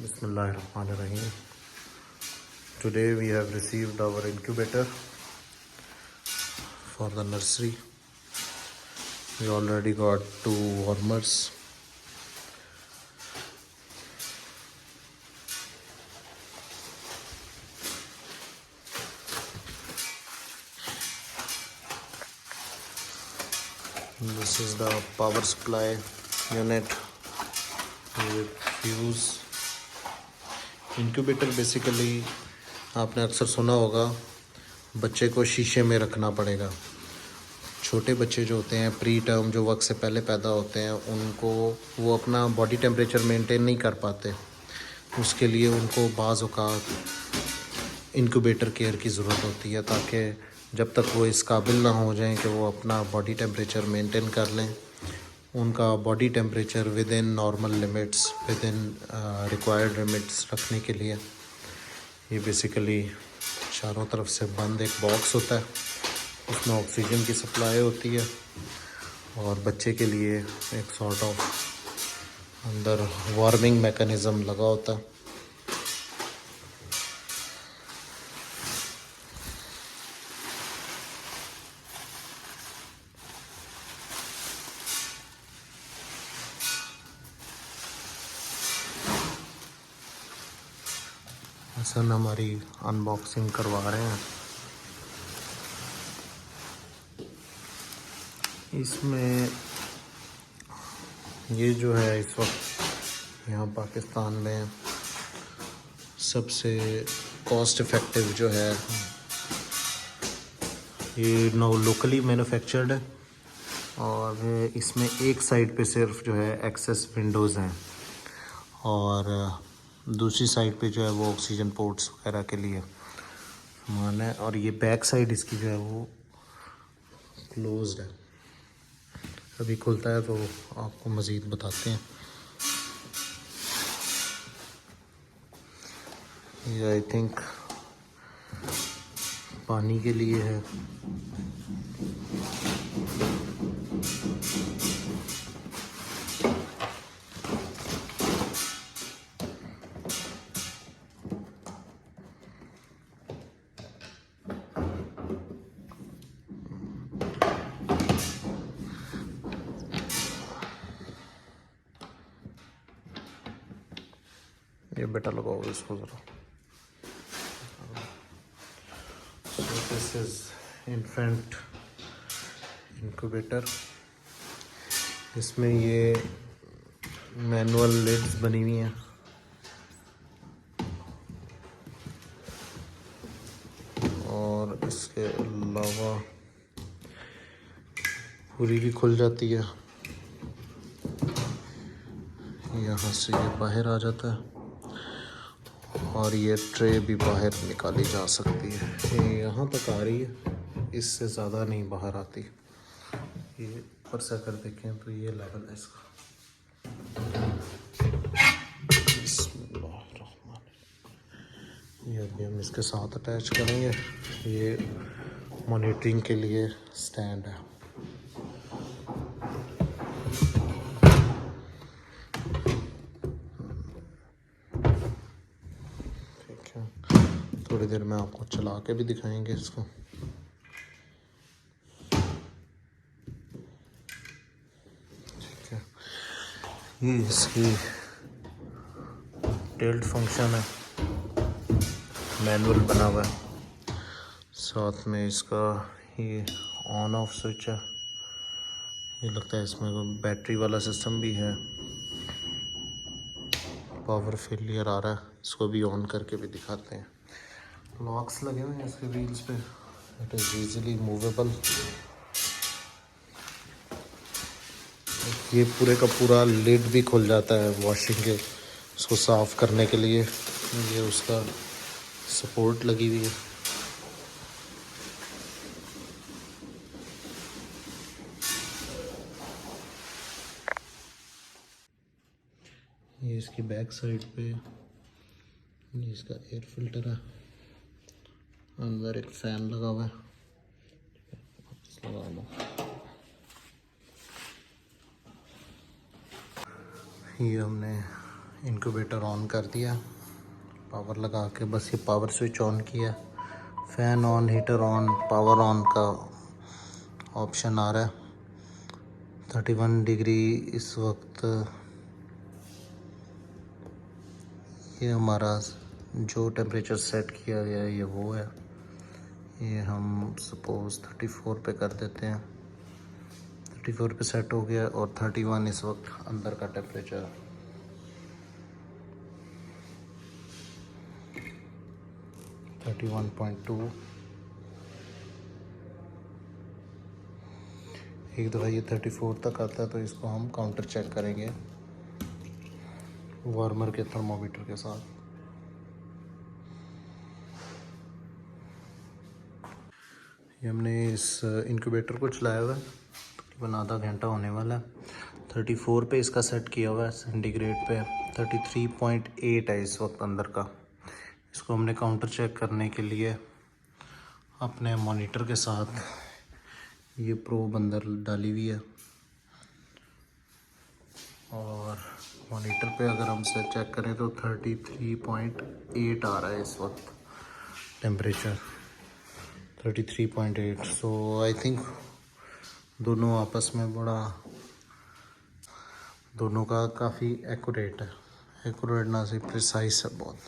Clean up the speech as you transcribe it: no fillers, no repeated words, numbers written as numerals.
Bismillahirrahmanirrahim. Today we have received our incubator for the nursery. We already got 2 wormers. This is the power supply unit with fuse. Incubator basically आपने अक्सर सुना होगा, बच्चे को शीशे में रखना पड़ेगा। छोटे बच्चे जो होते हैं प्री टर्म, जो वक्त से पहले पैदा होते हैं, उनको वो अपना बॉडी टेम्परेचर मेंटेन नहीं कर पाते। उसके लिए उनको बाज़ औक़ात इंक्यूबेटर केयर की ज़रूरत होती है, ताकि जब तक वो इस काबिल ना हो जाएं कि वो अपना बॉडी टेम्परेचर मेंटेन कर लें, उनका body temperature with in normal limits, with in required limits रखने के लिए ये बेसिकली चारों तरफ से बंद एक बॉक्स होता है। उसमें ऑक्सीजन की सप्लाई होती है और बच्चे के लिए एक सॉर्ट ऑफ अंदर वार्मिंग मैकेनिज़्म लगा होता है। हसन हमारी अनबॉक्सिंग करवा रहे हैं। इसमें ये जो है इस वक्त यहाँ पाकिस्तान में सबसे कॉस्ट इफ़ेक्टिव जो है, ये लोकली मैन्युफैक्चर्ड है और इसमें एक साइड पे सिर्फ जो है एक्सेस विंडोज़ हैं और दूसरी साइड पे जो है वो ऑक्सीजन पोर्ट्स वगैरह के लिए सामान है। और ये बैक साइड इसकी जो है वो क्लोज्ड है। अभी खुलता है तो आपको मज़ीद बताते हैं। ये आई थिंक पानी के लिए है। ये बेटा लगाओ इसको ज़रा। So this is infant incubator। इसमें ये मैनुअल लिड्स बनी हुई हैं और इसके अलावा पूरी भी खुल जाती है। यहाँ से ये बाहर आ जाता है और ये ट्रे भी बाहर निकाली जा सकती है। ये यहाँ तक आ रही है, इससे ज़्यादा नहीं बाहर आती। ये ऊपर से अगर देखें तो ये लेवल है इसका। ये अभी हम इसके साथ अटैच करेंगे। ये मॉनिटरिंग के लिए स्टैंड है। थोड़ी देर में आपको चला के भी दिखाएंगे इसको। ठीक है, ये इसकी टिल्ट फंक्शन है, मैनुअल बना हुआ है। साथ में इसका ये ऑन ऑफ स्विच है। ये लगता है इसमें कोई बैटरी वाला सिस्टम भी है। पावर फेलियर आ रहा है, इसको भी ऑन करके भी दिखाते हैं। लॉक्स लगे हुए हैं इसके व्हील्स पे, इट इज़ ईजिली मूवेबल। ये पूरे का पूरा लिड भी खुल जाता है वॉशिंग के, उसको साफ़ करने के लिए ये उसका सपोर्ट लगी हुई है। ये इसकी बैक साइड पे ये इसका एयर फिल्टर है, अंदर एक फैन लगा हुआ है। लगा लो। ये हमने इंक्यूबेटर ऑन कर दिया, पावर लगा के बस ये पावर स्विच ऑन किया, fan on, heater on, power on का ऑप्शन आ रहा है। 31 डिग्री इस वक्त ये हमारा जो टेम्परेचर सेट किया गया है ये वो है। ये हम सपोज़ 34 पे कर देते हैं। 34 पे सेट हो गया और 31 इस वक्त अंदर का टेम्परेचर। 31.2। एक दफ़ा ये 34 तक आता है तो इसको हम काउंटर चेक करेंगे वार्मर के थर्मोमीटर के साथ। ये हमने इस इंक्यूबेटर को चलाया हुआ है, तकरीबन आधा घंटा होने वाला है। 34 पे इसका सेट किया हुआ है सेंटीग्रेड पे। 33.8 है इस वक्त अंदर का। इसको हमने काउंटर चेक करने के लिए अपने मॉनिटर के साथ ये प्रोब अंदर डाली हुई है और मॉनिटर पे अगर हम से चेक करें तो 33.8 आ रहा है इस वक्त टेम्परेचर। 33.8। सो आई थिंक दोनों आपस में दोनों का काफ़ी एक्यूरेट है। एक्यूरेट ना से प्रिसाइज है बहुत।